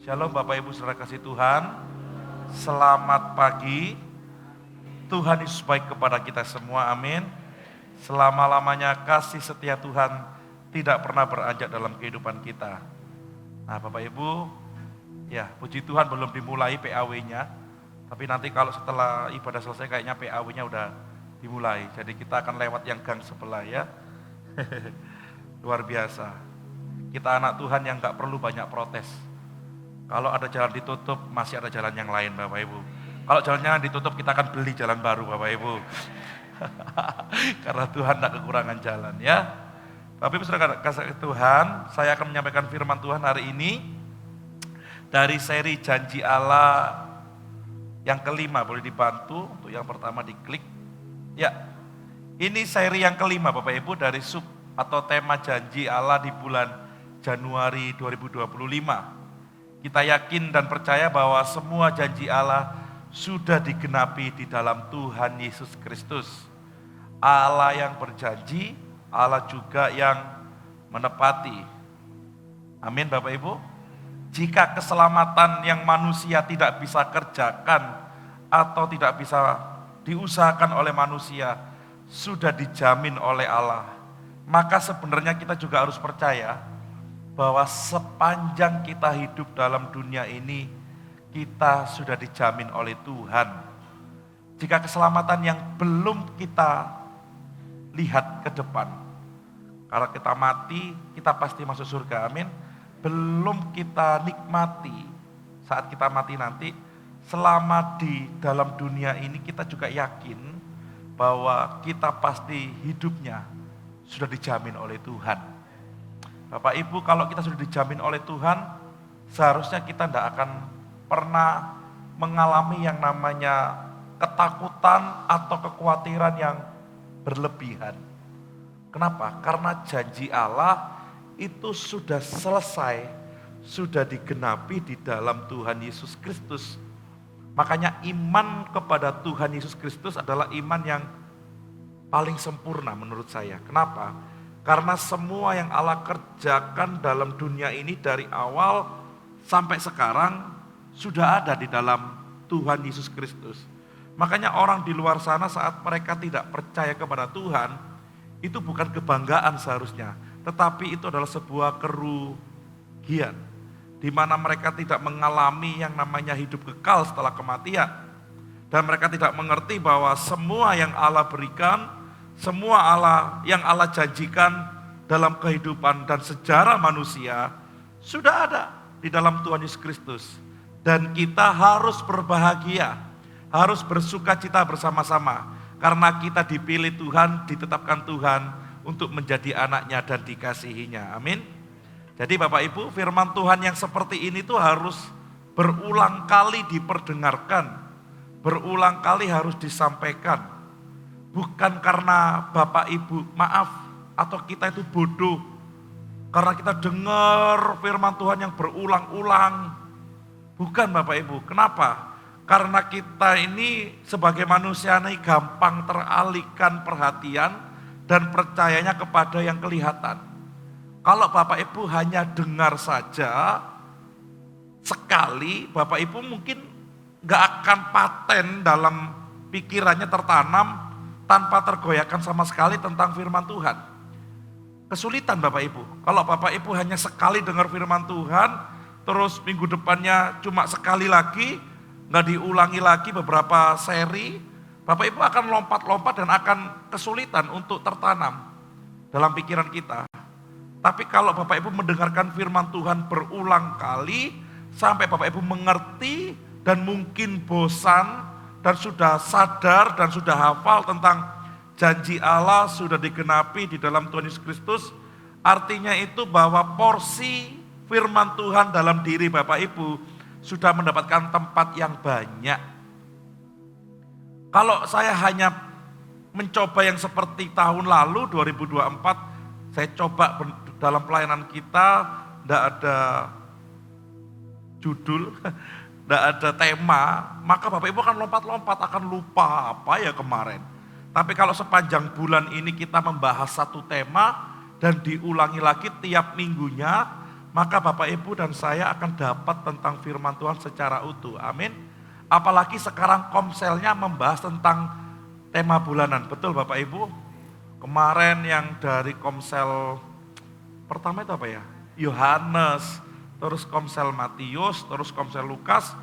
Shalom Bapak Ibu Saudara kasih Tuhan. Selamat pagi. Tuhan Yesus baik kepada kita semua, amin. Selama-lamanya kasih setia Tuhan tidak pernah beranjak dalam kehidupan kita. Nah Bapak Ibu, ya puji Tuhan belum dimulai PAW-nya. Tapi nanti kalau setelah ibadah selesai kayaknya PAW-nya udah dimulai. Jadi kita akan lewat yang gang sebelah ya. Luar biasa. Kita anak Tuhan yang gak perlu banyak protes. Kalau ada jalan ditutup, masih ada jalan yang lain Bapak Ibu. Kalau jalannya ditutup, kita akan beli jalan baru Bapak Ibu. Karena Tuhan tidak kekurangan jalan ya. Bapak Ibu Saudara kasih Tuhan, saya akan menyampaikan firman Tuhan hari ini dari seri Janji Allah yang kelima. Boleh dibantu untuk yang pertama diklik. Ya, ini seri yang kelima Bapak Ibu dari sub atau tema Janji Allah di bulan Januari 2025. Kita yakin dan percaya bahwa semua janji Allah sudah digenapi di dalam Tuhan Yesus Kristus. Allah yang berjanji, Allah juga yang menepati. Amin Bapak Ibu. Jika keselamatan yang manusia tidak bisa kerjakan atau tidak bisa diusahakan oleh manusia sudah dijamin oleh Allah, maka sebenarnya kita juga harus percaya bahwa sepanjang kita hidup dalam dunia ini, kita sudah dijamin oleh Tuhan. Jika keselamatan yang belum kita lihat ke depan, kalau kita mati, kita pasti masuk surga, amin. Belum kita nikmati saat kita mati nanti, selama di dalam dunia ini kita juga yakin bahwa kita pasti hidupnya sudah dijamin oleh Tuhan. Bapak Ibu, kalau kita sudah dijamin oleh Tuhan, seharusnya kita tidak akan pernah mengalami yang namanya ketakutan atau kekhawatiran yang berlebihan. Kenapa? Karena janji Allah itu sudah selesai, sudah digenapi di dalam Tuhan Yesus Kristus. Makanya iman kepada Tuhan Yesus Kristus adalah iman yang paling sempurna menurut saya. Kenapa? Karena semua yang Allah kerjakan dalam dunia ini dari awal sampai sekarang sudah ada di dalam Tuhan Yesus Kristus. Makanya orang di luar sana saat mereka tidak percaya kepada Tuhan, itu bukan kebanggaan seharusnya, tetapi itu adalah sebuah kerugian, di mana mereka tidak mengalami yang namanya hidup kekal setelah kematian. Dan mereka tidak mengerti bahwa semua yang Allah berikan, semua yang Allah janjikan dalam kehidupan dan sejarah manusia sudah ada di dalam Tuhan Yesus Kristus. Dan kita harus berbahagia, harus bersuka cita bersama-sama. Karena kita dipilih Tuhan, ditetapkan Tuhan untuk menjadi anaknya dan dikasihinya. Amin. Jadi Bapak Ibu, firman Tuhan yang seperti ini tuh harus berulang kali diperdengarkan, berulang kali harus disampaikan. Bukan karena Bapak Ibu maaf atau kita itu bodoh, karena kita dengar firman Tuhan yang berulang-ulang. Bukan Bapak Ibu, kenapa? Karena kita ini sebagai manusia ini gampang teralihkan perhatian dan percayanya kepada yang kelihatan. Kalau Bapak Ibu hanya dengar saja sekali, Bapak Ibu mungkin gak akan paten dalam pikirannya tertanam tanpa tergoyahkan sama sekali tentang firman Tuhan. Kesulitan Bapak Ibu. Kalau Bapak Ibu hanya sekali dengar firman Tuhan, terus minggu depannya cuma sekali lagi, nggak diulangi lagi beberapa seri, Bapak Ibu akan lompat-lompat dan akan kesulitan untuk tertanam dalam pikiran kita. Tapi kalau Bapak Ibu mendengarkan firman Tuhan berulang kali, sampai Bapak Ibu mengerti dan mungkin bosan, dan sudah sadar dan sudah hafal tentang janji Allah sudah digenapi di dalam Tuhan Yesus Kristus, artinya itu bahwa porsi firman Tuhan dalam diri Bapak Ibu sudah mendapatkan tempat yang banyak. Kalau saya hanya mencoba yang seperti tahun lalu 2024, saya coba dalam pelayanan kita tidak ada judul, tidak ada tema, maka Bapak Ibu akan lompat-lompat, akan lupa apa ya kemarin. Tapi kalau sepanjang bulan ini kita membahas satu tema dan diulangi lagi tiap minggunya, maka Bapak Ibu dan saya akan dapat tentang firman Tuhan secara utuh. Amin. Apalagi sekarang komselnya membahas tentang tema bulanan. Betul Bapak Ibu? Kemarin yang dari komsel pertama itu apa ya? Yohanes, terus komsel Matius, terus komsel Lukas.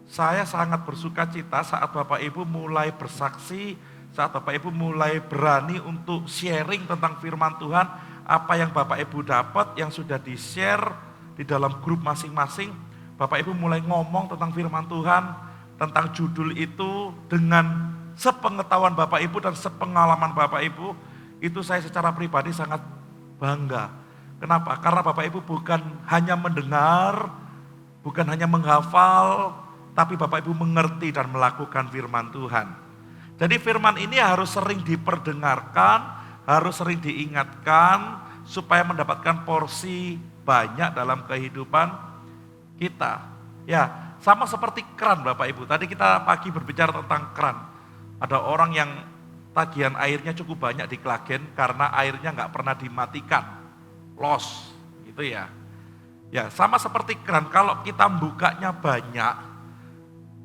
Saya sangat bersuka cita saat Bapak Ibu mulai bersaksi, saat Bapak Ibu mulai berani untuk sharing tentang firman Tuhan, apa yang Bapak Ibu dapat, yang sudah di-share di dalam grup masing-masing. Bapak Ibu mulai ngomong tentang firman Tuhan, tentang judul itu dengan sepengetahuan Bapak Ibu dan sepengalaman Bapak Ibu, itu saya secara pribadi sangat bangga. Kenapa? Karena Bapak Ibu bukan hanya mendengar, bukan hanya menghafal, tapi Bapak Ibu mengerti dan melakukan firman Tuhan. Jadi firman ini harus sering diperdengarkan, harus sering diingatkan, supaya mendapatkan porsi banyak dalam kehidupan kita. Ya, sama seperti keran Bapak Ibu. Tadi kita pagi berbicara tentang keran. Ada orang yang tagihan airnya cukup banyak di Klagen karena airnya nggak pernah dimatikan. Los, gitu ya. Ya, sama seperti keran, kalau kita bukanya banyak,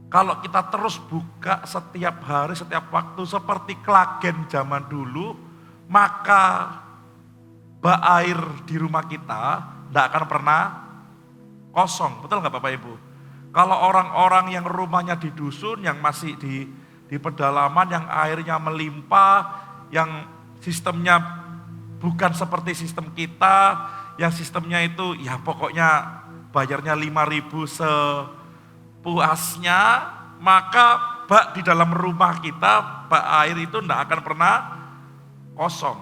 kalau kita terus buka setiap hari, setiap waktu seperti Klagen zaman dulu, maka bak air di rumah kita tidak akan pernah kosong. Betul nggak Bapak Ibu? Kalau orang-orang yang rumahnya di dusun, yang masih di pedalaman, yang airnya melimpah, yang sistemnya bukan seperti sistem kita, yang sistemnya itu ya pokoknya bayarnya 5.000 sepuasnya, maka bak di dalam rumah kita, bak air itu tidak akan pernah kosong.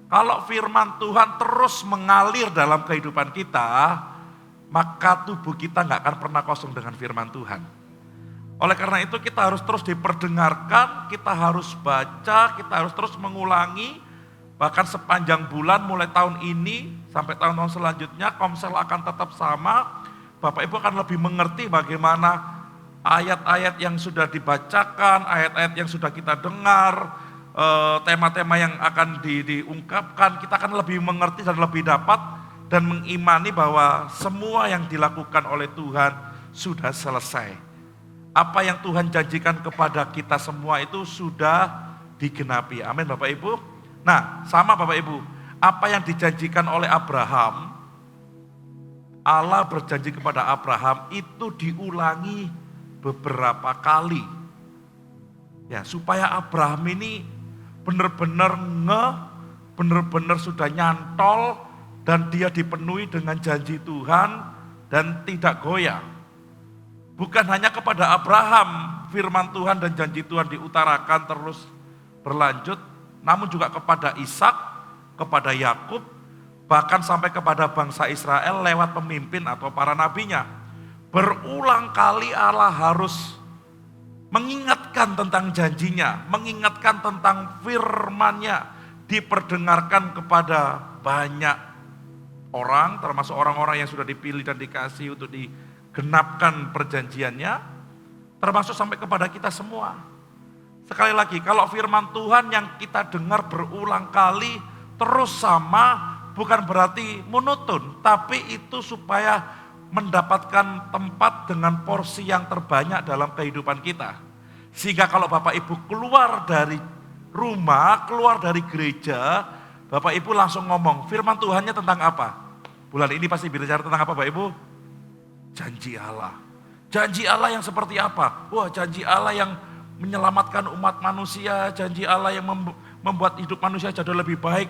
Kalau firman Tuhan terus mengalir dalam kehidupan kita, maka tubuh kita nggak akan pernah kosong dengan firman Tuhan. Oleh karena itu kita harus terus diperdengarkan, kita harus baca, kita harus terus mengulangi, bahkan sepanjang bulan mulai tahun ini sampai tahun-tahun selanjutnya komsel akan tetap sama. Bapak Ibu akan lebih mengerti bagaimana ayat-ayat yang sudah dibacakan, ayat-ayat yang sudah kita dengar, tema-tema yang akan diungkapkan, kita akan lebih mengerti dan lebih dapat dan mengimani bahwa semua yang dilakukan oleh Tuhan sudah selesai. Apa yang Tuhan janjikan kepada kita semua itu sudah digenapi. Amin Bapak Ibu. Nah, sama Bapak Ibu, apa yang dijanjikan oleh Abraham, Allah berjanji kepada Abraham itu diulangi beberapa kali. Ya, supaya Abraham ini benar-benar benar-benar sudah nyantol dan dia dipenuhi dengan janji Tuhan dan tidak goyah. Bukan hanya kepada Abraham firman Tuhan dan janji Tuhan diutarakan terus berlanjut, namun juga kepada Ishak, kepada Yakub, bahkan sampai kepada bangsa Israel lewat pemimpin atau para nabinya. Berulang kali Allah harus mengingatkan tentang janjinya, mengingatkan tentang firman-Nya, diperdengarkan kepada banyak orang, termasuk orang-orang yang sudah dipilih dan dikasih untuk digenapkan perjanjiannya, termasuk sampai kepada kita semua. Sekali lagi, kalau firman Tuhan yang kita dengar berulang kali terus sama, bukan berarti monoton, tapi itu supaya mendapatkan tempat dengan porsi yang terbanyak dalam kehidupan kita. Sehingga kalau Bapak Ibu keluar dari rumah, keluar dari gereja, Bapak Ibu langsung ngomong, firman Tuhannya tentang apa? Bulan ini pasti bicara tentang apa Bapak Ibu? Janji Allah. Janji Allah yang seperti apa? Wah, janji Allah yang menyelamatkan umat manusia, janji Allah yang membuat hidup manusia jadi lebih baik.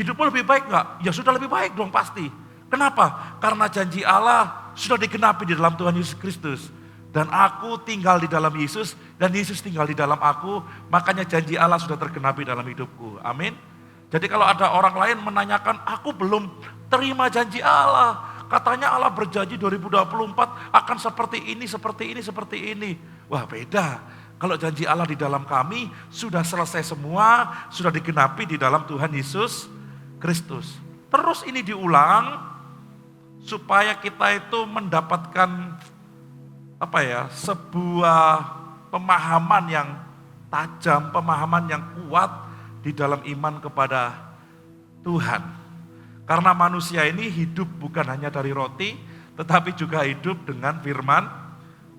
Hidupmu lebih baik enggak? Ya sudah lebih baik dong pasti. Kenapa? Karena janji Allah sudah digenapi di dalam Tuhan Yesus Kristus. Dan aku tinggal di dalam Yesus dan Yesus tinggal di dalam aku, makanya janji Allah sudah tergenapi dalam hidupku. Amin. Jadi kalau ada orang lain menanyakan, aku belum terima janji Allah. Katanya Allah berjanji 2024 akan seperti ini, seperti ini, seperti ini. Wah beda. Kalau janji Allah di dalam kami sudah selesai semua, sudah digenapi di dalam Tuhan Yesus Kristus. Terus ini diulang supaya kita itu mendapatkan sebuah pemahaman yang tajam, pemahaman yang kuat di dalam iman kepada Tuhan. Karena manusia ini hidup bukan hanya dari roti, tetapi juga hidup dengan firman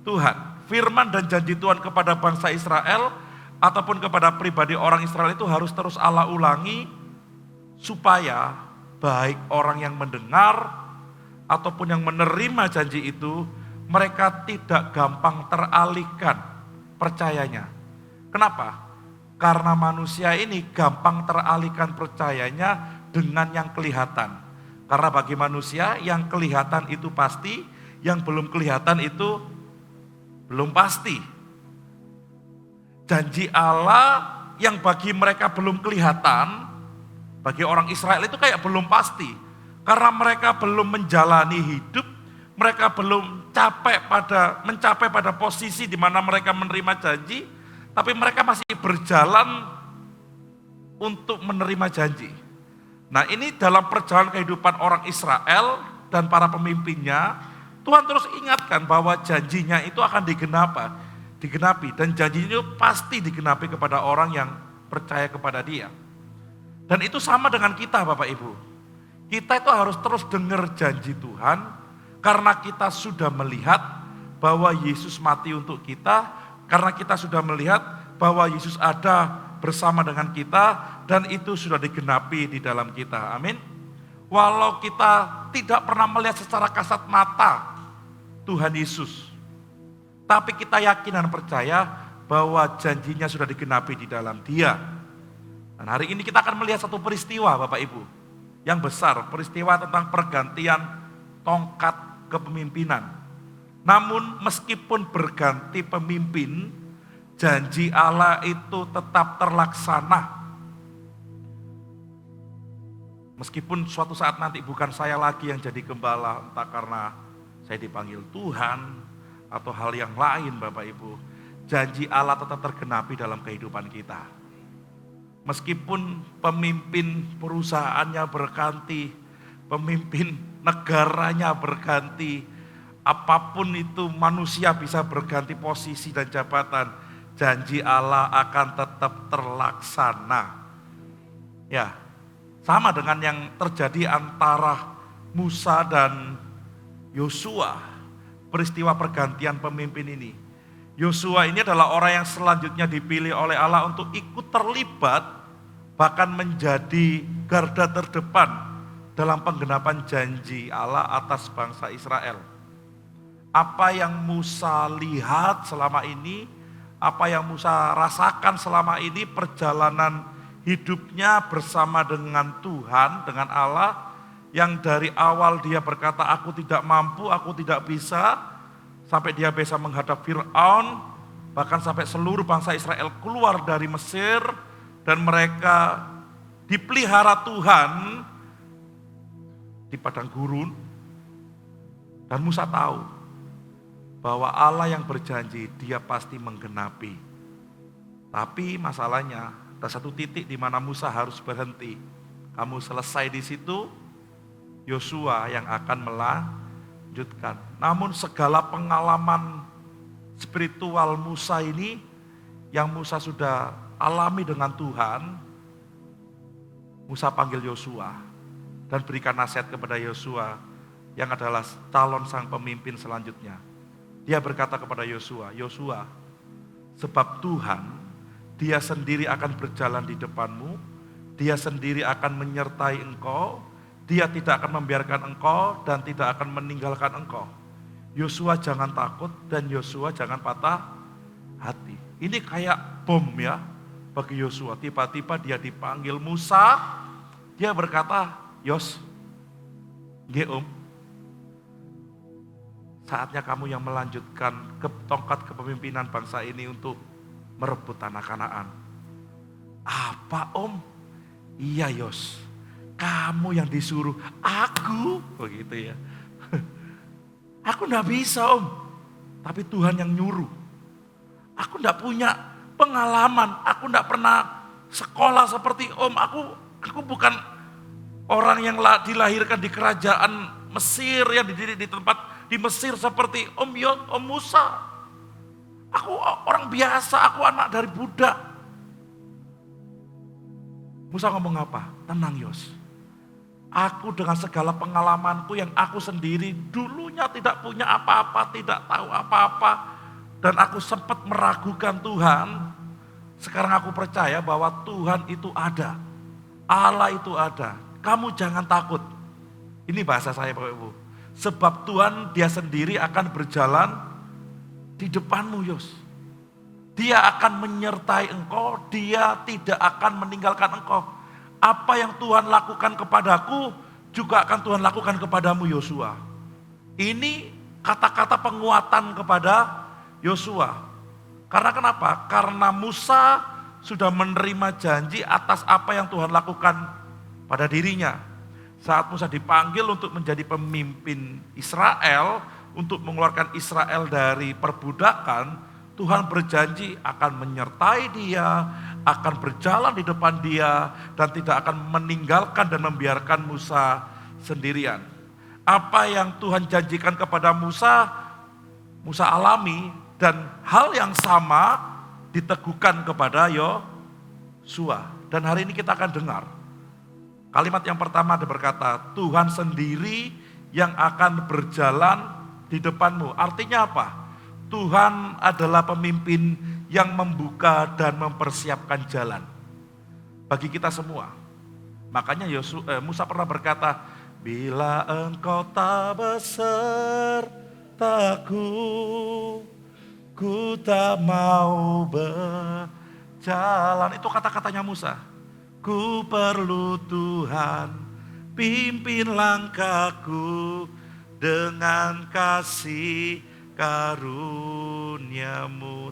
Tuhan. Firman dan janji Tuhan kepada bangsa Israel ataupun kepada pribadi orang Israel itu harus terus Allah ulangi supaya baik orang yang mendengar ataupun yang menerima janji itu, mereka tidak gampang teralihkan percayanya. Kenapa? Karena manusia ini gampang teralihkan percayanya dengan yang kelihatan. Karena bagi manusia yang kelihatan itu pasti, yang belum kelihatan itu belum pasti. Janji Allah yang bagi mereka belum kelihatan, bagi orang Israel itu kayak belum pasti. Karena mereka belum menjalani hidup, mereka belum mencapai pada posisi di mana mereka menerima janji, tapi mereka masih berjalan untuk menerima janji. Nah, ini dalam perjalanan kehidupan orang Israel dan para pemimpinnya, Tuhan terus ingatkan bahwa janjinya itu akan digenapi dan janjinya itu pasti digenapi kepada orang yang percaya kepada Dia. Dan itu sama dengan kita, Bapak Ibu. Kita itu harus terus dengar janji Tuhan karena kita sudah melihat bahwa Yesus mati untuk kita, karena kita sudah melihat bahwa Yesus ada bersama dengan kita dan itu sudah digenapi di dalam kita. Amin. Walau kita tidak pernah melihat secara kasat mata Tuhan Yesus, tapi kita yakin dan percaya bahwa janjinya sudah digenapi di dalam Dia. Dan hari ini kita akan melihat satu peristiwa, Bapak Ibu, yang besar, peristiwa tentang pergantian tongkat kepemimpinan. Namun meskipun berganti pemimpin, janji Allah itu tetap terlaksana. Meskipun suatu saat nanti bukan saya lagi yang jadi gembala, entah karena saya dipanggil Tuhan atau hal yang lain, Bapak Ibu, janji Allah tetap tergenapi dalam kehidupan kita. Meskipun pemimpin perusahaannya berganti, pemimpin negaranya berganti, apapun itu manusia bisa berganti posisi dan jabatan, janji Allah akan tetap terlaksana. Ya, sama dengan yang terjadi antara Musa dan Yosua, peristiwa pergantian pemimpin ini. Yosua ini adalah orang yang selanjutnya dipilih oleh Allah untuk ikut terlibat, bahkan menjadi garda terdepan dalam penggenapan janji Allah atas bangsa Israel. Apa yang Musa lihat selama ini, apa yang Musa rasakan selama ini, perjalanan hidupnya bersama dengan Tuhan, dengan Allah, yang dari awal dia berkata, aku tidak mampu, aku tidak bisa, sampai dia bisa menghadap Fir'aun, bahkan sampai seluruh bangsa Israel keluar dari Mesir, dan mereka dipelihara Tuhan di padang gurun. Dan Musa tahu bahwa Allah yang berjanji Dia pasti menggenapi. Tapi masalahnya ada satu titik di mana Musa harus berhenti. Kamu selesai di situ, Yosua yang akan melanjutkan. Namun segala pengalaman spiritual Musa ini yang Musa sudah alami dengan Tuhan, Musa panggil Yosua dan berikan nasihat kepada Yosua yang adalah calon sang pemimpin selanjutnya. Dia berkata kepada Yosua, Yosua, sebab Tuhan, Dia sendiri akan berjalan di depanmu, Dia sendiri akan menyertai engkau, Dia tidak akan membiarkan engkau dan tidak akan meninggalkan engkau. Yosua jangan takut dan Yosua jangan patah hati. Ini kayak bom ya bagi Yosua. Tiba-tiba dia dipanggil Musa, dia berkata, Yos, nggih Om, saatnya kamu yang melanjutkan tongkat kepemimpinan bangsa ini untuk merebut tanah Kanaan. Apa Om? Iya Yos, kamu yang disuruh. Aku? Begitu ya. Aku enggak bisa Om, tapi Tuhan yang nyuruh. Aku enggak punya pengalaman, aku enggak pernah sekolah seperti Om. Aku bukan orang yang dilahirkan di kerajaan Mesir, yang dididik di tempat di Mesir seperti Om Musa. Aku orang biasa, aku anak dari budak. Musa ngomong apa? Tenang Yos, Aku dengan segala pengalamanku yang aku sendiri dulunya tidak punya apa-apa, tidak tahu apa-apa. Dan aku sempat meragukan Tuhan. Sekarang aku percaya bahwa Tuhan itu ada. Allah itu ada. Kamu jangan takut. Ini bahasa saya Bapak Ibu. Sebab Tuhan dia sendiri akan berjalan di depanmu Yos. Dia akan menyertai engkau, dia tidak akan meninggalkan engkau. Apa yang Tuhan lakukan kepadaku, juga akan Tuhan lakukan kepadamu Yosua. Ini kata-kata penguatan kepada Yosua. Karena kenapa? Karena Musa sudah menerima janji atas apa yang Tuhan lakukan pada dirinya. Saat Musa dipanggil untuk menjadi pemimpin Israel, untuk mengeluarkan Israel dari perbudakan, Tuhan berjanji akan menyertai dia, akan berjalan di depan dia, dan tidak akan meninggalkan dan membiarkan Musa sendirian. Apa yang Tuhan janjikan kepada Musa, Musa alami, dan hal yang sama diteguhkan kepada Yosua. Dan hari ini kita akan dengar. Kalimat yang pertama ada berkata, Tuhan sendiri yang akan berjalan di depanmu. Artinya apa? Tuhan adalah pemimpin yang membuka dan mempersiapkan jalan bagi kita semua. Makanya Musa pernah berkata, bila engkau tak besertaku, ku tak mau berjalan. Itu kata-katanya Musa. Ku perlu Tuhan, pimpin langkahku dengan kasih karuniamu.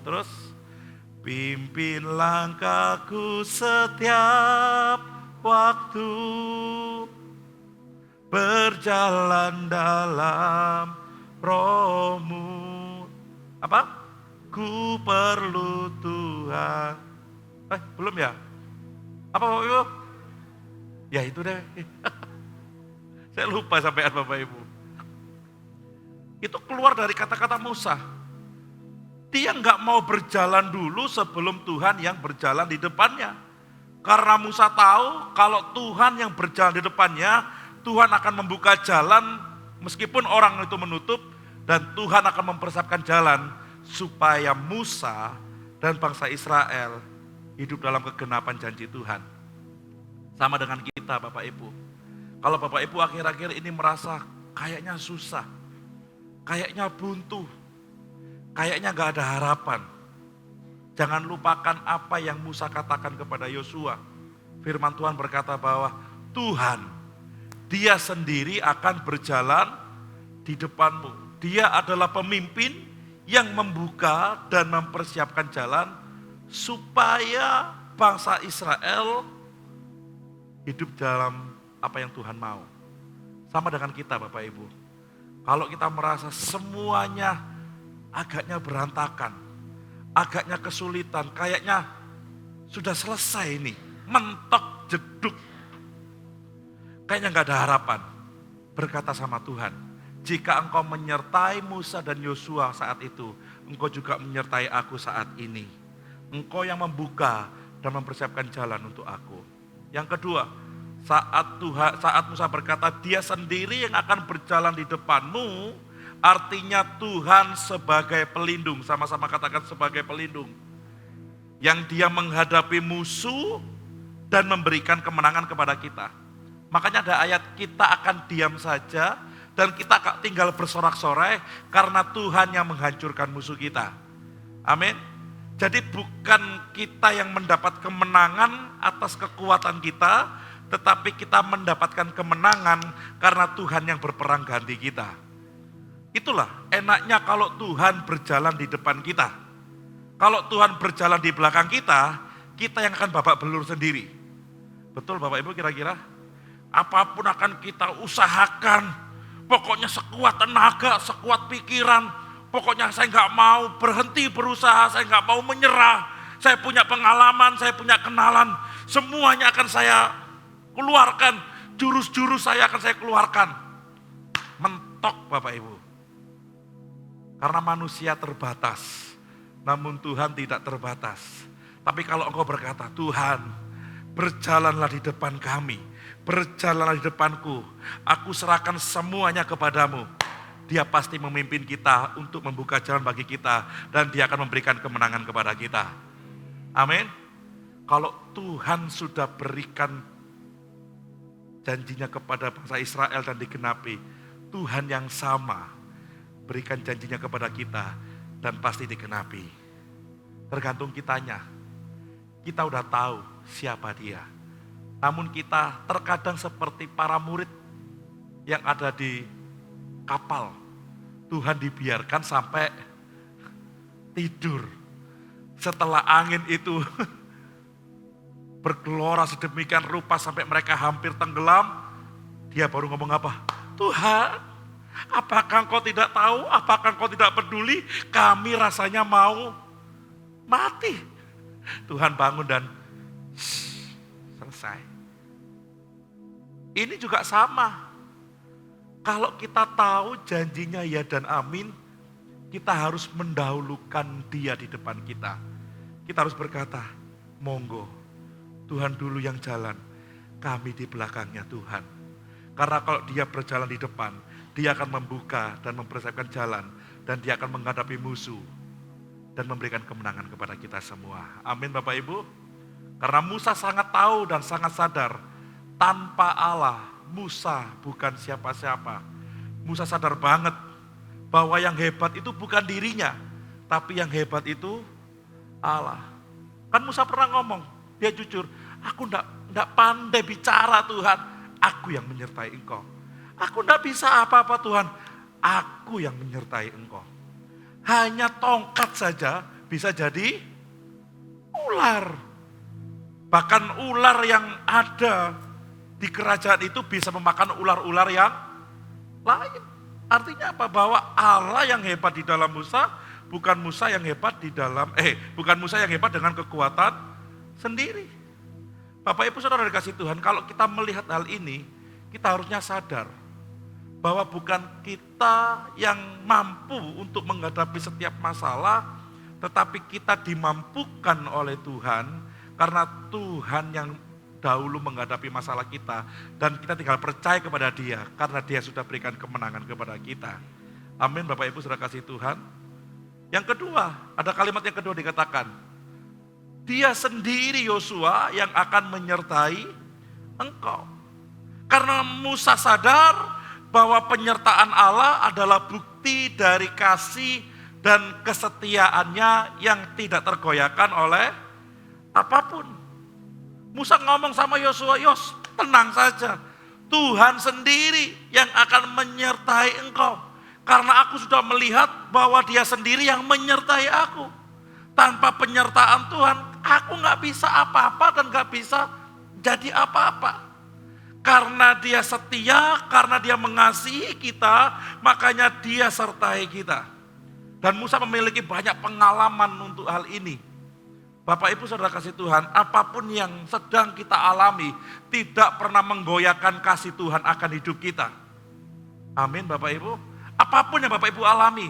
Terus, pimpin langkahku setiap waktu, berjalan dalam rohmu. Apa? Ku perlu Tuhan. Belum ya? Apa Bapak Ibu? Ya itu deh. Saya lupa sampean Bapak Ibu. Itu keluar dari kata-kata Musa. Dia nggak mau berjalan dulu sebelum Tuhan yang berjalan di depannya. Karena Musa tahu kalau Tuhan yang berjalan di depannya, Tuhan akan membuka jalan meskipun orang itu menutup, dan Tuhan akan mempersiapkan jalan supaya Musa dan bangsa Israel hidup dalam kegenapan janji Tuhan. Sama dengan kita Bapak Ibu. Kalau Bapak Ibu akhir-akhir ini merasa kayaknya susah, kayaknya buntu, kayaknya gak ada harapan. Jangan lupakan apa yang Musa katakan kepada Yosua. Firman Tuhan berkata bahwa Tuhan, dia sendiri akan berjalan di depanmu. Dia adalah pemimpin yang membuka dan mempersiapkan jalan supaya bangsa Israel hidup dalam apa yang Tuhan mau. Sama dengan kita Bapak Ibu. Kalau kita merasa semuanya agaknya berantakan, agaknya kesulitan, kayaknya sudah selesai ini, mentok jeduk, kayaknya gak ada harapan. Berkata sama Tuhan, jika engkau menyertai Musa dan Yosua saat itu, engkau juga menyertai aku saat ini. Engkau yang membuka dan mempersiapkan jalan untuk aku. Yang kedua, saat Musa berkata dia sendiri yang akan berjalan di depanmu, artinya Tuhan sebagai pelindung. Sama-sama katakan sebagai pelindung. Yang dia menghadapi musuh dan memberikan kemenangan kepada kita. Makanya ada ayat, kita akan diam saja dan kita tinggal bersorak-sorai karena Tuhan yang menghancurkan musuh kita. Amin. Jadi bukan kita yang mendapat kemenangan atas kekuatan kita, tetapi kita mendapatkan kemenangan karena Tuhan yang berperang ganti kita. Itulah enaknya kalau Tuhan berjalan di depan kita. Kalau Tuhan berjalan di belakang kita, kita yang akan babak belur sendiri. Betul Bapak Ibu kira-kira? Apapun akan kita usahakan, pokoknya sekuat tenaga, sekuat pikiran. Pokoknya saya nggak mau berhenti berusaha, saya nggak mau menyerah. Saya punya pengalaman, saya punya kenalan. Semuanya akan saya keluarkan, jurus-jurus saya akan saya keluarkan. Mentok Bapak Ibu. Karena manusia terbatas, namun Tuhan tidak terbatas. Tapi kalau engkau berkata, Tuhan, berjalanlah di depan kami, berjalanlah di depanku, aku serahkan semuanya kepadamu. Dia pasti memimpin kita untuk membuka jalan bagi kita, dan dia akan memberikan kemenangan kepada kita. Amin. Kalau Tuhan sudah berikan janjinya kepada bangsa Israel dan digenapi, Tuhan yang sama berikan janjinya kepada kita dan pasti digenapi. Tergantung kitanya. Kita udah tahu siapa dia. Namun kita terkadang seperti para murid yang ada di kapal. Tuhan dibiarkan sampai tidur. Setelah angin itu bergelora sedemikian rupa sampai mereka hampir tenggelam, dia baru ngomong apa? Tuhan, apakah engkau tidak tahu? Apakah engkau tidak peduli? Kami rasanya mau mati. Tuhan bangun dan selesai. Ini juga sama. Kalau kita tahu janjinya ya dan amin, kita harus mendahulukan dia di depan kita. Kita harus berkata, monggo, Tuhan dulu yang jalan, kami di belakangnya Tuhan. Karena kalau dia berjalan di depan, dia akan membuka dan mempersiapkan jalan, dan dia akan menghadapi musuh, dan memberikan kemenangan kepada kita semua. Amin Bapak Ibu. Karena Musa sangat tahu dan sangat sadar, tanpa Allah, Musa bukan siapa-siapa. Musa sadar banget bahwa yang hebat itu bukan dirinya, tapi yang hebat itu Allah. Kan Musa pernah ngomong, dia jujur, aku enggak pandai bicara Tuhan, aku yang menyertai engkau. Aku enggak bisa apa-apa Tuhan, aku yang menyertai engkau. Hanya tongkat saja bisa jadi ular. Bahkan ular yang ada di kerajaan itu bisa memakan ular-ular yang lain. Artinya apa? Bahwa Allah yang hebat di dalam Musa, bukan Musa yang hebat bukan Musa yang hebat dengan kekuatan sendiri. Bapak Ibu Saudara dikasih Tuhan, kalau kita melihat hal ini, kita harusnya sadar bahwa bukan kita yang mampu untuk menghadapi setiap masalah, tetapi kita dimampukan oleh Tuhan, karena Tuhan yang dahulu menghadapi masalah kita, dan kita tinggal percaya kepada dia, karena dia sudah berikan kemenangan kepada kita. Amin Bapak Ibu Saudara kasih Tuhan. Yang kedua, ada kalimat yang kedua dikatakan, dia sendiri Yosua yang akan menyertai engkau. Karena Musa sadar bahwa penyertaan Allah adalah bukti dari kasih dan kesetiaannya yang tidak tergoyahkan oleh apapun. Musa ngomong sama Yosua, Yos, tenang saja. Tuhan sendiri yang akan menyertai engkau. Karena aku sudah melihat bahwa dia sendiri yang menyertai aku. Tanpa penyertaan Tuhan, aku gak bisa apa-apa dan gak bisa jadi apa-apa. Karena dia setia, karena dia mengasihi kita, makanya dia sertai kita. Dan Musa memiliki banyak pengalaman untuk hal ini. Bapak Ibu Saudara kasih Tuhan, apapun yang sedang kita alami tidak pernah menggoyahkan kasih Tuhan akan hidup kita. Amin Bapak Ibu. Apapun yang Bapak Ibu alami,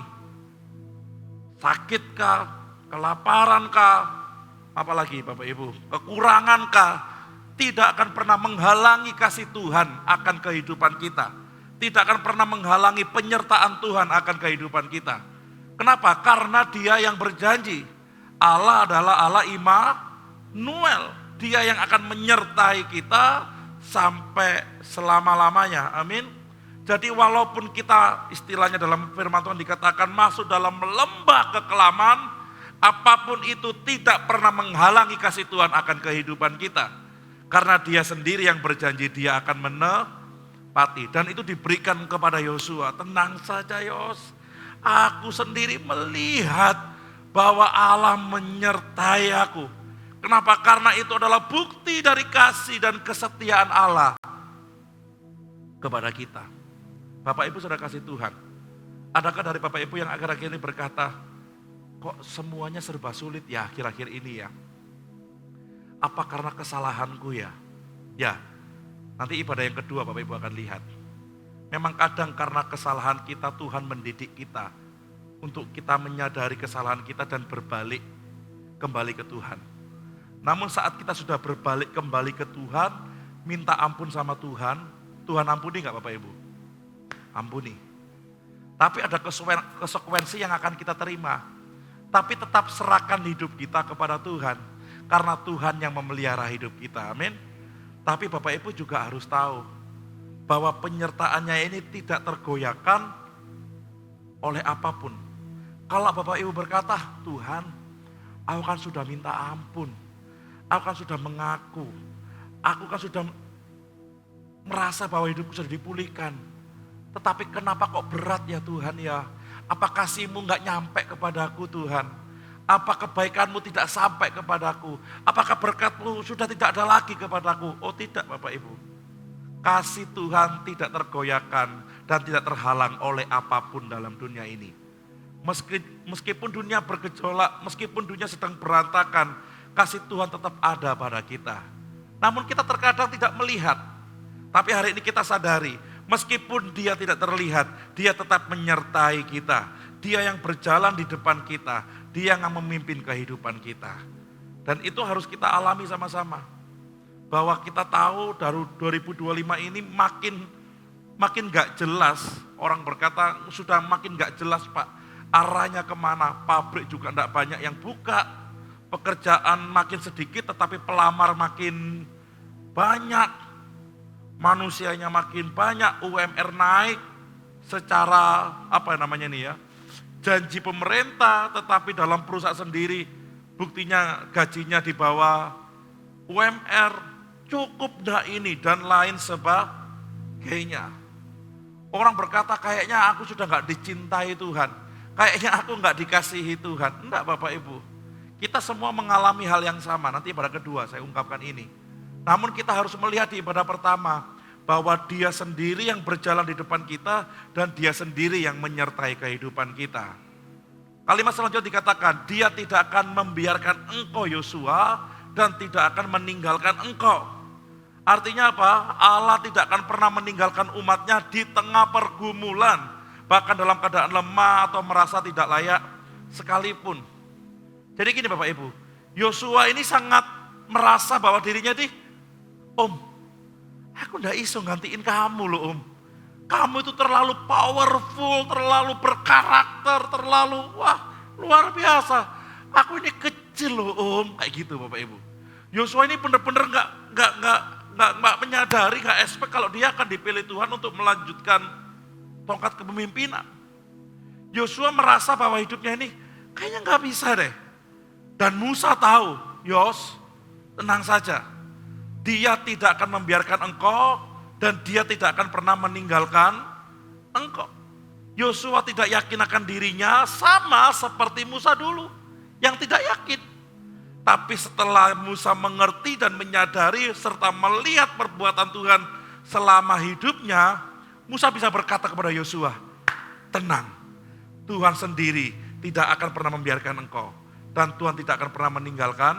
sakitkah, kelaparankah, apalagi Bapak Ibu, kekurangankah, tidak akan pernah menghalangi kasih Tuhan akan kehidupan kita. Tidak akan pernah menghalangi penyertaan Tuhan akan kehidupan kita. Kenapa? Karena dia yang berjanji. Allah adalah Allah Immanuel. Dia yang akan menyertai kita sampai selama-lamanya. Amin. Jadi walaupun kita istilahnya dalam firman Tuhan dikatakan masuk dalam lembah kekelaman, apapun itu tidak pernah menghalangi kasih Tuhan akan kehidupan kita. Karena dia sendiri yang berjanji dia akan menepati. Dan itu diberikan kepada Yosua. Tenang saja Yos, aku sendiri melihat bahwa Allah menyertai aku. Kenapa? Karena itu adalah bukti dari kasih dan kesetiaan Allah kepada kita. Bapak Ibu Saudara kasih Tuhan, adakah dari Bapak Ibu yang akhir-akhir ini berkata, kok semuanya serba sulit ya akhir-akhir ini ya? Apa karena kesalahanku ya? Ya, nanti ibadah yang kedua Bapak Ibu akan lihat. Memang kadang karena kesalahan kita Tuhan mendidik kita untuk kita menyadari kesalahan kita dan berbalik kembali ke Tuhan. Namun saat kita sudah berbalik kembali ke Tuhan, minta ampun sama Tuhan, Tuhan ampuni nggak Bapak Ibu? Ampuni. Tapi ada konsekuensi yang akan kita terima. Tapi tetap serahkan hidup kita kepada Tuhan. Karena Tuhan yang memelihara hidup kita, amin. Tapi Bapak Ibu juga harus tahu bahwa penyertaannya ini tidak tergoyahkan oleh apapun. Kalau Bapak Ibu berkata, Tuhan, aku kan sudah minta ampun. Aku kan sudah mengaku. Aku kan sudah merasa bahwa hidupku sudah dipulihkan. Tetapi kenapa kok berat ya Tuhan ya? Apa kasih-Mu gak nyampe kepadaku Tuhan? Apa kebaikan-Mu tidak sampai kepadaku? Apakah berkat-Mu sudah tidak ada lagi kepadaku? Oh tidak Bapak Ibu. Kasih Tuhan tidak tergoyahkan dan tidak terhalang oleh apapun dalam dunia ini. Meskipun dunia bergejolak, meskipun dunia sedang berantakan, kasih Tuhan tetap ada pada kita. Namun kita terkadang tidak melihat. Tapi hari ini kita sadari, meskipun dia tidak terlihat, dia tetap menyertai kita. Dia yang berjalan di depan kita, dia yang memimpin kehidupan kita. Dan itu harus kita alami sama-sama. Bahwa kita tahu dari 2025 ini makin gak jelas. Orang berkata sudah makin gak jelas Pak, arahnya kemana. Pabrik juga gak banyak yang buka. Pekerjaan makin sedikit tetapi pelamar makin banyak. Manusianya makin banyak, UMR naik secara janji pemerintah, tetapi dalam perusahaan sendiri buktinya gajinya di bawah UMR, cukup dah ini dan lain sebagainya. Orang berkata kayaknya aku sudah gak dicintai Tuhan, kayaknya aku gak dikasihi Tuhan. Enggak Bapak Ibu, kita semua mengalami hal yang sama. Nanti ibadah kedua saya ungkapkan ini. Namun kita harus melihat di ibadah pertama, bahwa dia sendiri yang berjalan di depan kita dan dia sendiri yang menyertai kehidupan kita. Kalimat selanjutnya dikatakan, dia tidak akan membiarkan engkau Yosua dan tidak akan meninggalkan engkau. Artinya apa? Allah tidak akan pernah meninggalkan umatnya di tengah pergumulan, bahkan dalam keadaan lemah atau merasa tidak layak sekalipun. Jadi gini Bapak Ibu, Yosua ini sangat merasa bahwa dirinya aku ndak iso gantiin kamu loh Kamu itu terlalu powerful, terlalu berkarakter, terlalu luar biasa. Aku ini kecil loh kayak gitu Bapak Ibu. Yosua ini benar-benar nggak menyadari, nggak expect kalau dia akan dipilih Tuhan untuk melanjutkan tongkat kepemimpinan. Yosua merasa bahwa hidupnya ini kayaknya nggak bisa deh. Dan Musa tahu, Yos, tenang saja. Dia tidak akan membiarkan engkau dan dia tidak akan pernah meninggalkan engkau. Yosua tidak yakin akan dirinya sama seperti Musa dulu yang tidak yakin. Tapi setelah Musa mengerti dan menyadari serta melihat perbuatan Tuhan selama hidupnya, Musa bisa berkata kepada Yosua, tenang, Tuhan sendiri tidak akan pernah membiarkan engkau. Dan Tuhan tidak akan pernah meninggalkan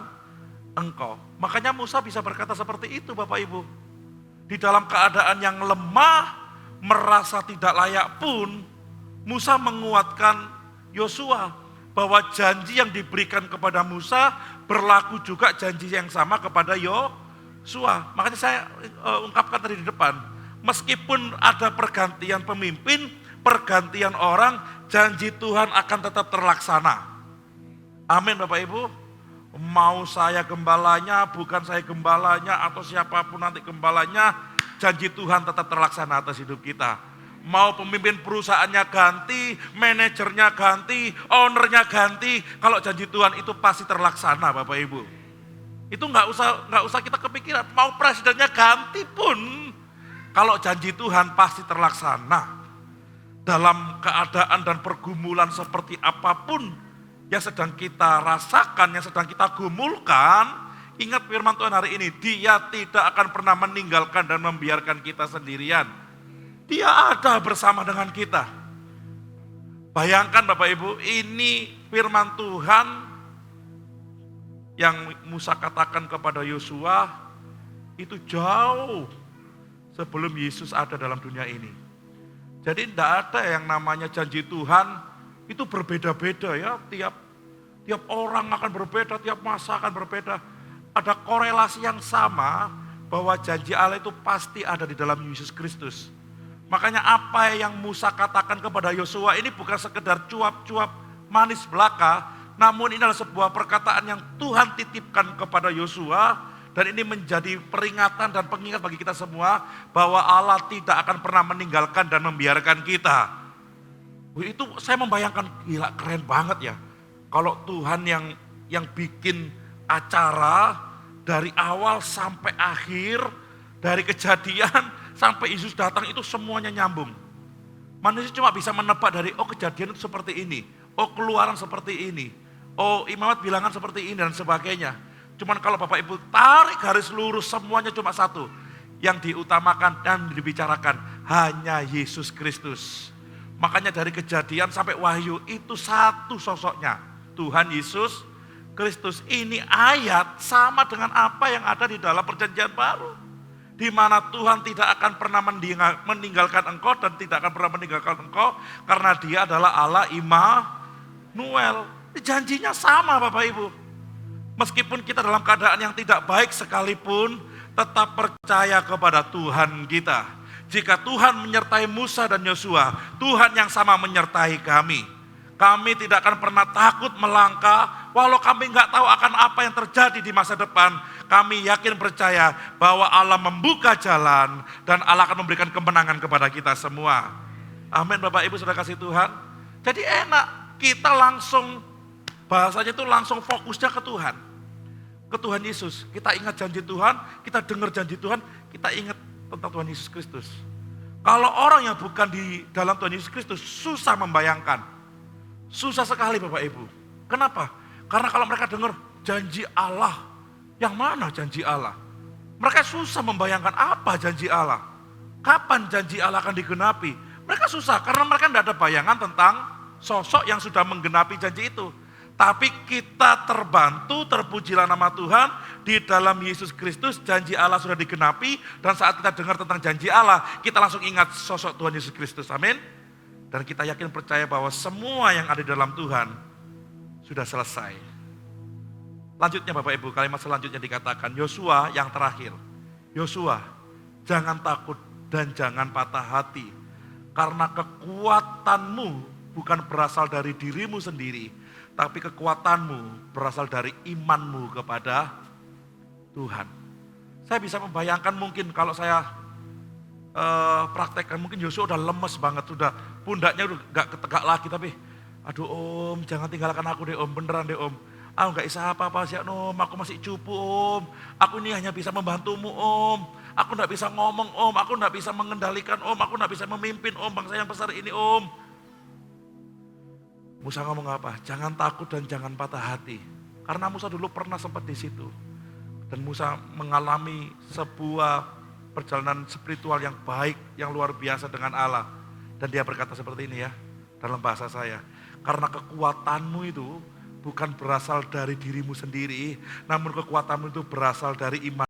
engkau. Makanya Musa bisa berkata seperti itu Bapak Ibu. Di dalam keadaan yang lemah, merasa tidak layak pun, Musa menguatkan Yosua bahwa janji yang diberikan kepada Musa berlaku juga janji yang sama kepada Yosua. Makanya saya ungkapkan tadi di depan, meskipun ada pergantian pemimpin, pergantian orang, janji Tuhan akan tetap terlaksana. Amin Bapak Ibu. Mau saya gembalanya, bukan saya gembalanya, atau siapapun nanti gembalanya, janji Tuhan tetap terlaksana atas hidup kita. Mau pemimpin perusahaannya ganti, manajernya ganti, ownernya ganti, kalau janji Tuhan itu pasti terlaksana Bapak Ibu. Itu nggak usah kita kepikiran. Mau presidennya ganti pun, kalau janji Tuhan pasti terlaksana. Dalam keadaan dan pergumulan seperti apapun yang sedang kita rasakan, yang sedang kita gumulkan, ingat firman Tuhan hari ini, dia tidak akan pernah meninggalkan dan membiarkan kita sendirian. Dia ada bersama dengan kita. Bayangkan Bapak Ibu, ini firman Tuhan yang Musa katakan kepada Yosua, itu jauh sebelum Yesus ada dalam dunia ini. Jadi tidak ada yang namanya janji Tuhan, itu berbeda-beda ya, tiap orang akan berbeda, tiap masa akan berbeda. ada korelasi yang sama bahwa janji Allah itu pasti ada di dalam Yesus Kristus. Makanya apa yang Musa katakan kepada Yosua ini bukan sekedar cuap-cuap manis belaka, namun ini adalah sebuah perkataan yang Tuhan titipkan kepada Yosua, dan ini menjadi peringatan dan pengingat bagi kita semua bahwa Allah tidak akan pernah meninggalkan dan membiarkan kita. Itu saya membayangkan, gila keren banget ya. Kalau Tuhan yang bikin acara dari awal sampai akhir, dari kejadian sampai Yesus datang itu semuanya nyambung. Manusia cuma bisa menebak dari, oh kejadian itu seperti ini, oh keluaran seperti ini, oh Imamat bilangan seperti ini dan sebagainya. Cuman kalau Bapak Ibu tarik garis lurus semuanya cuma satu. Yang diutamakan dan dibicarakan hanya Yesus Kristus. Makanya dari kejadian sampai wahyu itu satu sosoknya. Tuhan Yesus Kristus. Ini ayat sama dengan apa yang ada di dalam perjanjian baru. Di mana Tuhan tidak akan pernah meninggalkan engkau dan tidak akan pernah meninggalkan engkau karena Dia adalah Allah Immanuel. Janjinya sama Bapak Ibu. Meskipun kita dalam keadaan yang tidak baik sekalipun, tetap percaya kepada Tuhan kita. Jika Tuhan menyertai Musa dan Yosua, Tuhan yang sama menyertai kami. Kami tidak akan pernah takut melangkah, walau kami nggak tahu akan apa yang terjadi di masa depan. Kami yakin percaya bahwa Allah membuka jalan dan Allah akan memberikan kemenangan kepada kita semua. Amin Bapak Ibu sudah kasih Tuhan. Jadi enak, kita langsung, bahasanya itu langsung fokusnya ke Tuhan. Ke Tuhan Yesus, kita ingat janji Tuhan, kita dengar janji Tuhan, kita ingat tentang Tuhan Yesus Kristus. Kalau orang yang bukan di dalam Tuhan Yesus Kristus, susah membayangkan. Susah sekali Bapak Ibu. Kenapa? Karena kalau mereka dengar janji Allah, yang mana janji Allah? Mereka susah membayangkan apa janji Allah. Kapan janji Allah akan digenapi? Mereka susah karena mereka tidak ada bayangan tentang sosok yang sudah menggenapi janji itu. Tapi kita terbantu, terpujilah nama Tuhan, di dalam Yesus Kristus janji Allah sudah digenapi. Dan saat kita dengar tentang janji Allah, kita langsung ingat sosok Tuhan Yesus Kristus. Amin. Dan kita yakin percaya bahwa semua yang ada di dalam Tuhan sudah selesai. Lanjutnya Bapak Ibu, kalimat selanjutnya dikatakan, Yosua yang terakhir. Yosua, jangan takut dan jangan patah hati. Karena kekuatanmu bukan berasal dari dirimu sendiri, tapi kekuatanmu berasal dari imanmu kepada Tuhan. Saya bisa membayangkan mungkin kalau saya praktekkan, mungkin Yosua udah lemes banget, sudah pundaknya udah gak ketegak lagi, tapi aduh Om, jangan tinggalkan aku deh Om, beneran deh Om. Aku gak bisa apa-apa sih Om, aku masih cupu Om, aku ini hanya bisa membantumu Om, aku gak bisa ngomong Om, aku gak bisa mengendalikan Om, aku gak bisa memimpin Om, bangsa yang besar ini Om. Musa ngomong apa? Jangan takut dan jangan patah hati. Karena Musa dulu pernah sempat di situ. Dan Musa mengalami sebuah perjalanan spiritual yang baik, yang luar biasa dengan Allah. Dan dia berkata seperti ini ya, dalam bahasa saya. Karena kekuatanmu itu bukan berasal dari dirimu sendiri, namun kekuatanmu itu berasal dari iman.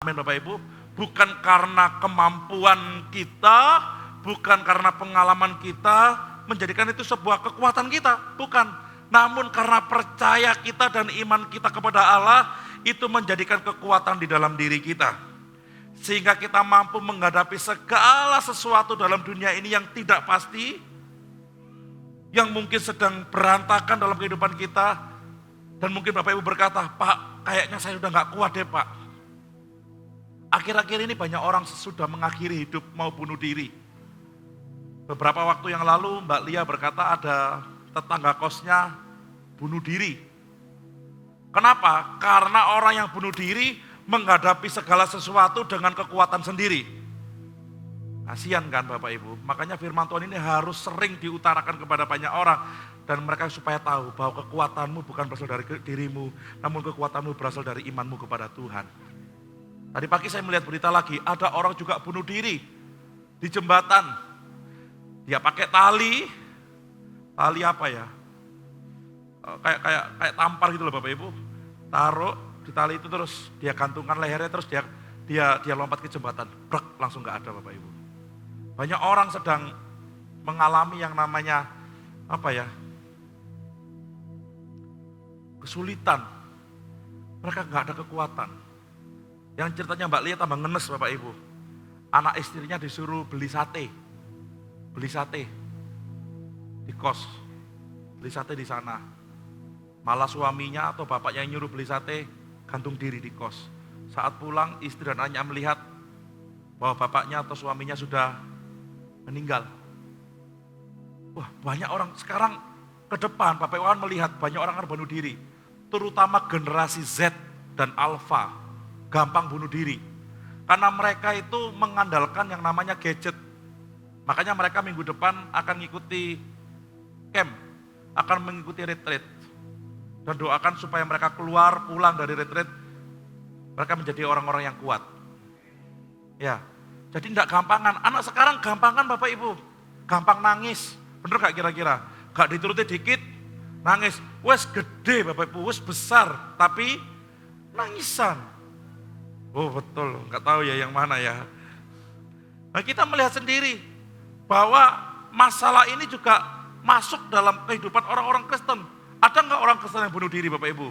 Amin Bapak Ibu. Bukan karena kemampuan kita, bukan karena pengalaman kita, menjadikan itu sebuah kekuatan kita. Bukan. Namun karena percaya kita dan iman kita kepada Allah, itu menjadikan kekuatan di dalam diri kita. Sehingga kita mampu menghadapi segala sesuatu dalam dunia ini yang tidak pasti, yang mungkin sedang berantakan dalam kehidupan kita. Dan mungkin Bapak Ibu berkata, Pak kayaknya saya sudah gak kuat deh Pak. Akhir-akhir ini banyak orang sudah mengakhiri hidup mau bunuh diri. Beberapa waktu yang lalu Mbak Lia berkata ada tetangga kosnya bunuh diri. Kenapa? Karena orang yang bunuh diri menghadapi segala sesuatu dengan kekuatan sendiri. Kasihan kan Bapak Ibu. Makanya firman Tuhan ini harus sering diutarakan kepada banyak orang. Dan mereka supaya tahu bahwa kekuatanmu bukan berasal dari dirimu, namun kekuatanmu berasal dari imanmu kepada Tuhan. Tadi pagi saya melihat berita lagi, ada orang juga bunuh diri di jembatan. Dia pakai tali apa ya? Kayak tampar gitu loh Bapak Ibu. Taruh di tali itu terus dia gantungkan lehernya, terus dia lompat ke jembatan. Brek, langsung gak ada Bapak Ibu. Banyak orang sedang mengalami yang namanya kesulitan. Mereka nggak ada kekuatan. Yang ceritanya Mbak Lia tambah ngenes Bapak Ibu. Anak istrinya disuruh beli sate di kos, beli sate di sana. Malah suaminya atau bapaknya yang nyuruh beli sate gantung diri di kos. Saat pulang istri dan anaknya melihat bahwa bapaknya atau suaminya sudah meninggal. Wah, banyak orang sekarang ke depan Bapak Ibu akan melihat banyak orang akan bunuh diri. Terutama generasi Z dan Alpha gampang bunuh diri. Karena mereka itu mengandalkan yang namanya gadget. Makanya mereka minggu depan akan mengikuti camp, akan mengikuti retreat. Dan doakan supaya mereka pulang dari retreat, mereka menjadi orang-orang yang kuat. Ya, jadi tidak gampangan. Anak sekarang gampangan Bapak Ibu, gampang nangis. Bener gak kira-kira? Gak dituruti dikit, nangis. Wes gede Bapak Ibu, wes besar, tapi nangisan. Oh betul, gak tahu ya yang mana ya. Nah kita melihat sendiri bahwa masalah ini juga masuk dalam kehidupan orang-orang Kristen. Ada nggak orang Kristen yang bunuh diri Bapak Ibu?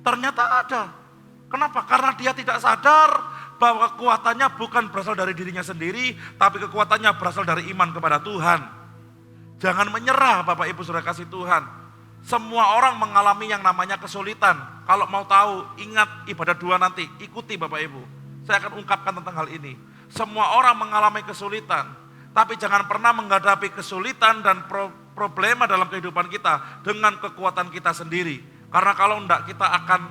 Ternyata ada. Kenapa? Karena dia tidak sadar bahwa kekuatannya bukan berasal dari dirinya sendiri, tapi kekuatannya berasal dari iman kepada Tuhan. Jangan menyerah Bapak Ibu saudara kasih Tuhan. Semua orang mengalami yang namanya kesulitan. Kalau mau tahu, ingat ibadah 2 nanti, ikuti Bapak Ibu. Saya akan ungkapkan tentang hal ini. Semua orang mengalami kesulitan, tapi jangan pernah menghadapi kesulitan dan problema dalam kehidupan kita dengan kekuatan kita sendiri. Karena kalau enggak kita akan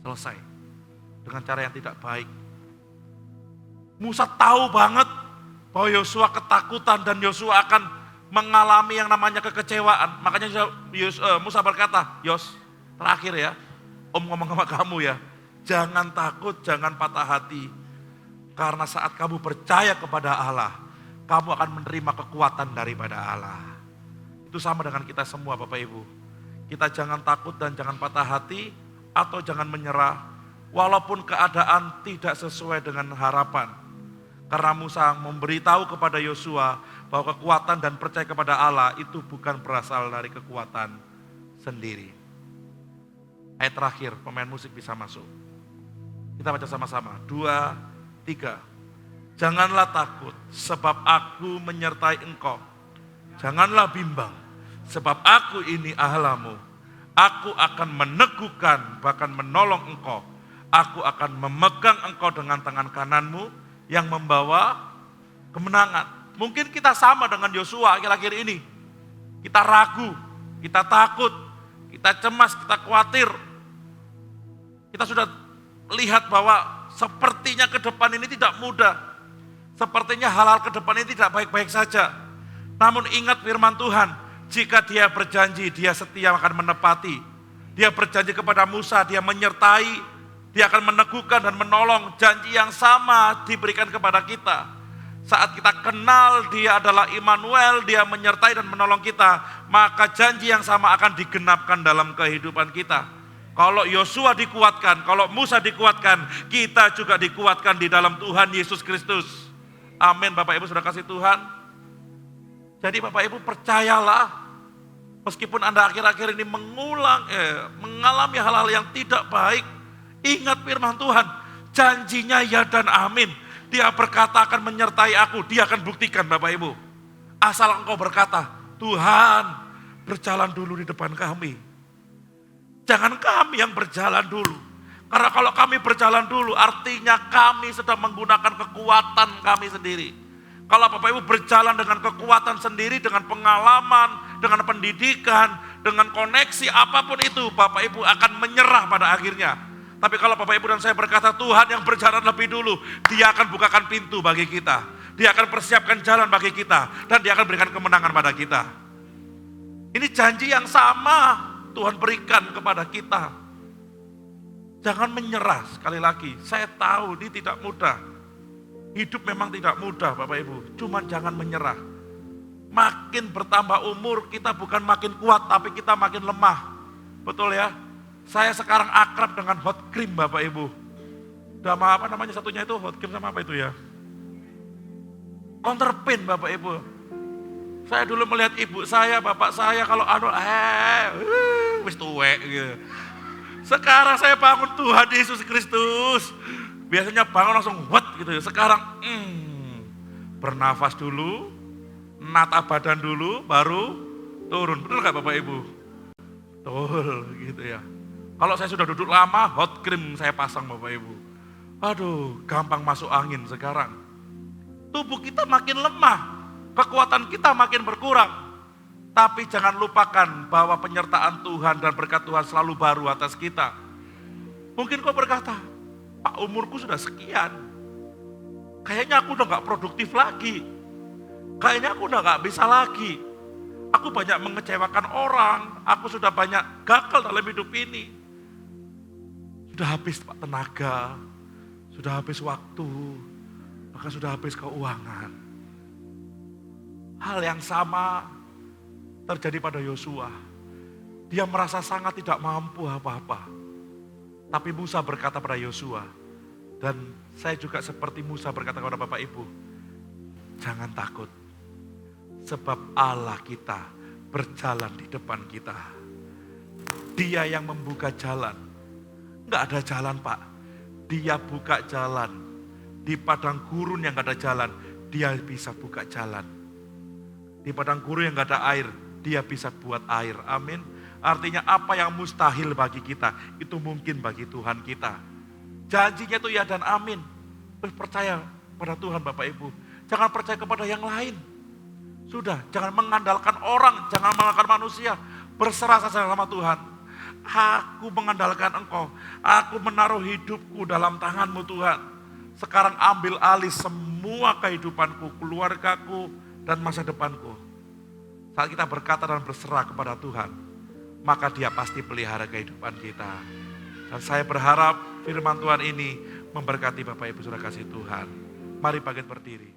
selesai dengan cara yang tidak baik. Musa tahu banget bahwa Yosua ketakutan dan Yosua akan mengalami yang namanya kekecewaan. Makanya Musa berkata, Yos, terakhir ya, Om ngomong sama kamu ya, jangan takut, jangan patah hati. Karena saat kamu percaya kepada Allah, kamu akan menerima kekuatan daripada Allah. Itu sama dengan kita semua Bapak Ibu. Kita jangan takut dan jangan patah hati, atau jangan menyerah, walaupun keadaan tidak sesuai dengan harapan. Karena Musa memberitahu kepada Yosua bahwa kekuatan dan percaya kepada Allah itu bukan berasal dari kekuatan sendiri. Ayat terakhir, pemain musik bisa masuk. Kita baca sama-sama, 2, 3. Janganlah takut, sebab aku menyertai engkau. Janganlah bimbang, sebab aku ini Allahmu. Aku akan meneguhkan, bahkan menolong engkau. Aku akan memegang engkau dengan tangan kananmu yang membawa kemenangan. Mungkin kita sama dengan Yosua akhir-akhir ini. Kita ragu, kita takut, kita cemas, kita khawatir. Kita sudah lihat bahwa sepertinya ke depan ini tidak mudah. Sepertinya hal-hal ke depan ini tidak baik-baik saja. Namun ingat firman Tuhan, jika dia berjanji, dia setia akan menepati. Dia berjanji kepada Musa, dia menyertai, dia akan meneguhkan dan menolong. Janji yang sama diberikan kepada kita. Saat kita kenal dia adalah Immanuel, dia menyertai dan menolong kita, maka janji yang sama akan digenapkan dalam kehidupan kita. Kalau Yosua dikuatkan, kalau Musa dikuatkan, kita juga dikuatkan di dalam Tuhan Yesus Kristus. Amin Bapak Ibu sudah kasih Tuhan. Jadi Bapak Ibu percayalah, meskipun Anda akhir-akhir ini mengalami hal-hal yang tidak baik, ingat firman Tuhan, janjinya ya dan amin. Dia berkata akan menyertai aku, dia akan buktikan Bapak Ibu. Asal engkau berkata, Tuhan berjalan dulu di depan kami. Jangan kami yang berjalan dulu. Karena kalau kami berjalan dulu, artinya kami sedang menggunakan kekuatan kami sendiri. Kalau Bapak Ibu berjalan dengan kekuatan sendiri, dengan pengalaman, dengan pendidikan, dengan koneksi, apapun itu, Bapak Ibu akan menyerah pada akhirnya. Tapi kalau Bapak Ibu dan saya berkata, Tuhan yang berjalan lebih dulu, dia akan bukakan pintu bagi kita. Dia akan persiapkan jalan bagi kita, dan dia akan berikan kemenangan pada kita. Ini janji yang sama Tuhan berikan kepada kita. Jangan menyerah, sekali lagi, saya tahu ini tidak mudah. Hidup memang tidak mudah Bapak Ibu, cuman jangan menyerah. Makin bertambah umur, kita bukan makin kuat, tapi kita makin lemah. Betul ya? Saya sekarang akrab dengan hot cream Bapak Ibu. Sama apa namanya satunya itu, hot cream sama apa itu ya? Counterpain Bapak Ibu. Saya dulu melihat ibu saya, bapak saya kalau wis tuwek gitu. Sekarang saya bangun Tuhan Yesus Kristus. Biasanya bangun langsung gitu ya. Sekarang bernafas dulu, nata badan dulu, baru turun. Betul gak Bapak Ibu? Betul gitu ya. Kalau saya sudah duduk lama, hot cream saya pasang Bapak Ibu. Aduh, gampang masuk angin sekarang. Tubuh kita makin lemah, kekuatan kita makin berkurang. Tapi jangan lupakan bahwa penyertaan Tuhan dan berkat Tuhan selalu baru atas kita. Mungkin kau berkata, Pak umurku sudah sekian. Kayaknya aku udah gak produktif lagi. Kayaknya aku udah gak bisa lagi. Aku banyak mengecewakan orang. Aku sudah banyak gagal dalam hidup ini. Sudah habis tenaga. Sudah habis waktu. Bahkan sudah habis keuangan. Hal yang sama terjadi pada Yosua. Dia merasa sangat tidak mampu apa-apa. Tapi Musa berkata pada Yosua, dan saya juga seperti Musa berkata kepada Bapak Ibu, jangan takut, sebab Allah kita berjalan di depan kita. Dia yang membuka jalan. Enggak ada jalan Pak, dia buka jalan. Di padang gurun yang enggak ada jalan, dia bisa buka jalan. Di padang gurun yang enggak ada air, dia bisa buat air, amin. Artinya apa yang mustahil bagi kita, itu mungkin bagi Tuhan kita. Janjinya itu ya dan amin. Percaya pada Tuhan Bapak Ibu. Jangan percaya kepada yang lain. Sudah, jangan mengandalkan orang, jangan mengandalkan manusia. Berserah saja sama Tuhan. Aku mengandalkan Engkau. Aku menaruh hidupku dalam tangan-Mu Tuhan. Sekarang ambil alih semua kehidupanku, keluargaku, dan masa depanku. Saat kita berkata dan berserah kepada Tuhan, maka Dia pasti pelihara kehidupan kita. Dan saya berharap firman Tuhan ini memberkati Bapak Ibu Saudara kasih Tuhan. Mari bangkit berdiri.